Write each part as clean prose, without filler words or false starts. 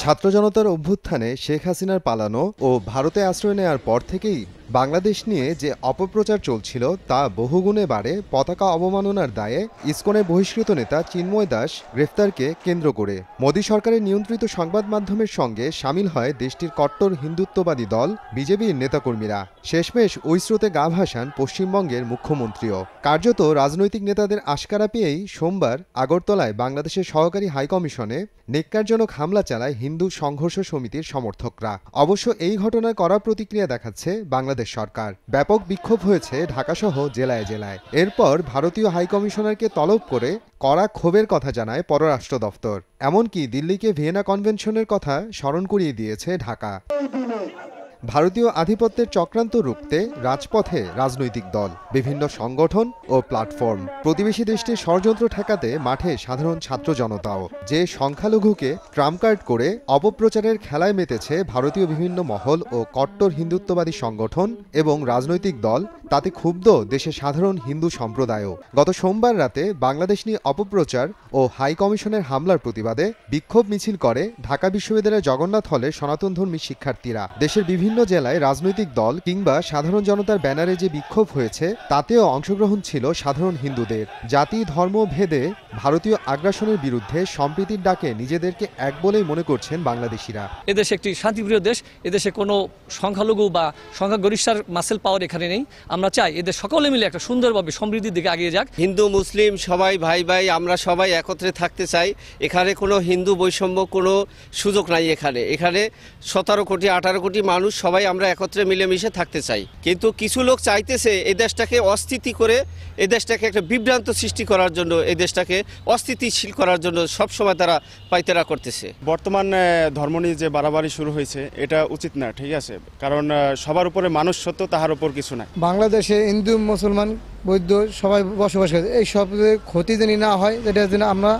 ছাত্র জনতার অভ্যুত্থানে শেখ হাসিনার পালানো ও ভারতে আশ্রয় নেওয়ার পর থেকেই বাংলাদেশ নিয়ে যে অপপ্রচার চলছিল তা বহুগুণে বাড়ে পতাকা অবমাননার দায়ে ইসকনের বহিষ্কৃত নেতা চিন্ময় দাস গ্রেফতারকে কেন্দ্র করে। মোদী সরকারের নিয়ন্ত্রিত সংবাদ মাধ্যমের সঙ্গে সামিল হয় দেশটির কট্টর হিন্দুত্ববাদী দল বিজেপির নেতাকর্মীরা। শেষমেশ ওই স্রোতে গা ভাসান পশ্চিমবঙ্গের মুখ্যমন্ত্রীও। কার্যত রাজনৈতিক নেতাদের আশকারা পেয়েই সোমবার আগরতলায় বাংলাদেশের সহকারী হাইকমিশনে নেক্কারজনক হামলা চালায় হিন্দু সংঘর্ষ সমিতির সমর্থকরা। অবশ্য এই ঘটনায় কড়া প্রতিক্রিয়া দেখাচ্ছে বাংলাদেশ সরকার। ব্যাপক বিক্ষোভ হয়েছে ঢাকাসহ জেলায় জেলায়। এরপর ভারতীয় হাইকমিশনারকে তলব করে কড়া ক্ষোভের কথা জানায় পররাষ্ট্র দফতর। এমনকি দিল্লিকে ভিয়েনা কনভেনশনের কথা স্মরণ করিয়ে দিয়েছে ঢাকা। ভারতীয় আধিপত্যের চক্রান্ত রুখতে রাজপথে রাজনৈতিক দল, বিভিন্ন সংগঠন ও প্ল্যাটফর্ম, প্রতিবেশী দেশটির ষড়যন্ত্র ঠেকাতে মাঠে সাধারণ ছাত্র জনতাও। যে সংখ্যালঘুকে ট্রাম্প কার্ড করে অপপ্রচারের খেলায় মেতেছে ভারতীয় বিভিন্ন মহল ও কট্টর হিন্দুত্ববাদী সংগঠন এবং রাজনৈতিক দল, তাতে ক্ষুব্ধ দেশের সাধারণ হিন্দু সম্প্রদায়ও। গত সোমবার রাতে বাংলাদেশ নিয়ে অপপ্রচার ও হাই কমিশনের হামলার প্রতিবাদে বিক্ষোভ মিছিল করে ঢাকা বিশ্ববিদ্যালয়ের জগন্নাথ হলে সনাতনধর্মী শিক্ষার্থীরা। দেশের বিভিন্ন জেলায় রাজনৈতিক দল কিংবা সাধারণ জনতার ব্যানারে যে বিক্ষোভ হয়েছে তাতেও অংশগ্রহণ ছিল সাধারণ হিন্দুদের। জাতি ধর্ম ভেদে ভারতীয় আগ্রাসনের বিরুদ্ধে সম্প্রীতির ডাকে নিজেদেরকে এক বলেই মনে করছেন বাংলাদেশিরা। এদেশ একটি শান্তিপ্রিয় দেশ, এদেশে কোনো সংখ্যালঘু বা সংখ্যাগরিষ্ঠের মাসেল পাওয়ার এখানে নেই। আমরা চাই এদের সকলে মিলে একটা সুন্দরভাবে সমৃদ্ধির দিকে এগিয়ে যাক। হিন্দু মুসলিম সবাই ভাই ভাই, আমরা সবাই একত্রে থাকতে চাই। এখানে কোনো হিন্দু বৈষম্য কোনো সুযোগ নাই। এখানে 17 কোটি 18 কোটি মানুষ সবাই আমরা একত্রে মিলেমিশে থাকতে চাই। কিন্তু কিছু লোক চাইতেছে এই দেশটাকে অস্থিতি করে, এই দেশটাকে একটা বিভ্রান্ত সৃষ্টি করার জন্য, এই দেশটাকে অস্থিতিশীল করার জন্য সবসময় তারা পায়তারা করতেছে। বর্তমান ধর্ম নিয়ে যে বাড়াবাড়ি শুরু হয়েছে এটা উচিত না, ঠিক আছে? কারণ সবার উপরে মানুষ সত্য, তাহার উপর কিছু নাই। বাংলাদেশে হিন্দু মুসলমান বৌদ্ধ সবাই বসবাস করে, এই সব ক্ষতি যেন না হয় এটা যেন আমরা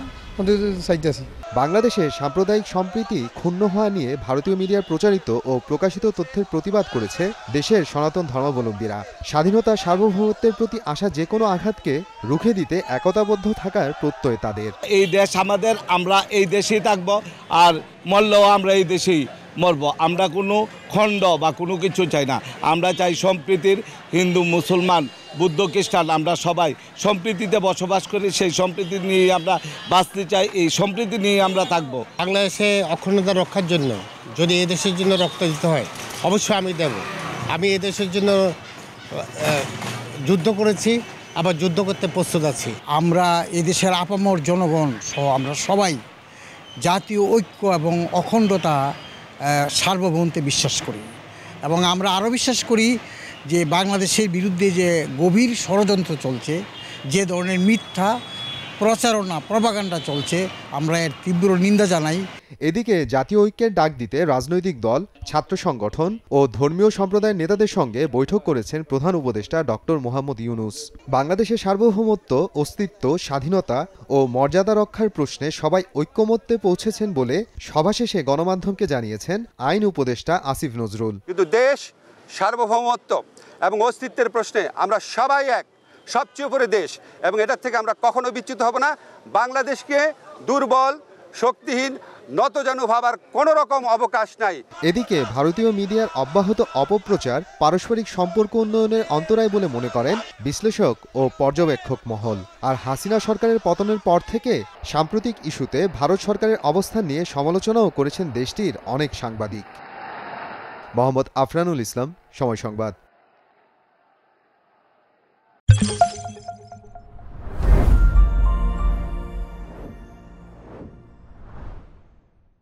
চাইতেছি। বাংলাদেশে সাম্প্রদায়িক সম্প্রীতি ক্ষুণ্ণ হওয়া নিয়ে ভারতীয় মিডিয়ার প্রচারিত ও প্রকাশিত তথ্যের প্রতিবাদ করেছে দেশের সনাতন ধর্মাবলম্বীরা। স্বাধীনতা সার্বভৌমত্বের প্রতি আসা যে কোনো আঘাতকে রুখে দিতে একতাবদ্ধ থাকার প্রত্যয় তাদের। এই দেশ আমাদের, আমরা এই দেশেই থাকব, আর মরলেও আমরা এই দেশেই মরব। আমরা কোনো খণ্ড বা কোনো কিছু চাই না। আমরা চাই সম্প্রীতির, হিন্দু মুসলমান বুদ্ধ খ্রিস্টান আমরা সবাই সম্প্রীতিতে বসবাস করি। সেই সম্প্রীতি নিয়ে আমরা বাঁচতে চাই, এই সম্প্রীতি নিয়ে আমরা থাকবো। বাংলাদেশে অখণ্ডতা রক্ষার জন্য যদি এদেশের জন্য রক্ত দিতে হয় অবশ্যই আমি দেব। আমি এদেশের জন্য যুদ্ধ করেছি, আবার যুদ্ধ করতে প্রস্তুত আছি। আমরা এদেশের আপামর জনগণ সহ আমরা সবাই জাতীয় ঐক্য এবং অখণ্ডতা সার্বভৌমত্বে বিশ্বাস করি, এবং আমরা আরও বিশ্বাস করি যে বাংলাদেশের বিরুদ্ধে যে গভীর ষড়যন্ত্র চলছে, যে ধরনের মিথ্যা প্রচারণা প্রপাগান্ডা চলছে, আমরা এর তীব্র নিন্দা জানাই। এদিকে জাতীয় ঐক্যের ডাক দিতে রাজনৈতিক দল, ছাত্র সংগঠন ও ধর্মীয় সম্প্রদায়ের নেতাদের সঙ্গে বৈঠক করেছেন প্রধান উপদেষ্টা ডক্টর মোহাম্মদ ইউনূস। বাংলাদেশের সার্বভৌমত্ব, অস্তিত্ব, স্বাধীনতা ও মর্যাদা রক্ষার প্রশ্নে সবাই ঐক্যমত্যে পৌঁছেছেন বলে সভা শেষে গণমাধ্যমকে জানিয়েছেন আইন উপদেষ্টা আসিফ নজরুল। কিন্তু দেশ, সার্বভৌমত্ব এবং অস্তিত্বের প্রশ্নে আমরা সবাই এক, সবচেয়ে উপরে দেশ, এবং এটার থেকে আমরা কখনো বিচ্যুত হব না। বাংলাদেশকে দুর্বল, শক্তিহীন, নতজানু ভাবার কোনো রকম অবকাশ নাই। এদিকে ভারতীয় মিডিয়ার অব্যাহত অপপ্রচার পারস্পরিক সম্পর্ক উন্নয়নের অন্তরায় বলে মনে করেন বিশ্লেষক ও পর্যবেক্ষক মহল। আর হাসিনা সরকারের পতনের পর থেকে সাম্প্রতিক ইস্যুতে ভারত সরকারের অবস্থান নিয়ে সমালোচনাও করেছেন দেশটির অনেক সাংবাদিক। মোহাম্মদ আফরানুল ইসলাম, সময় সংবাদ।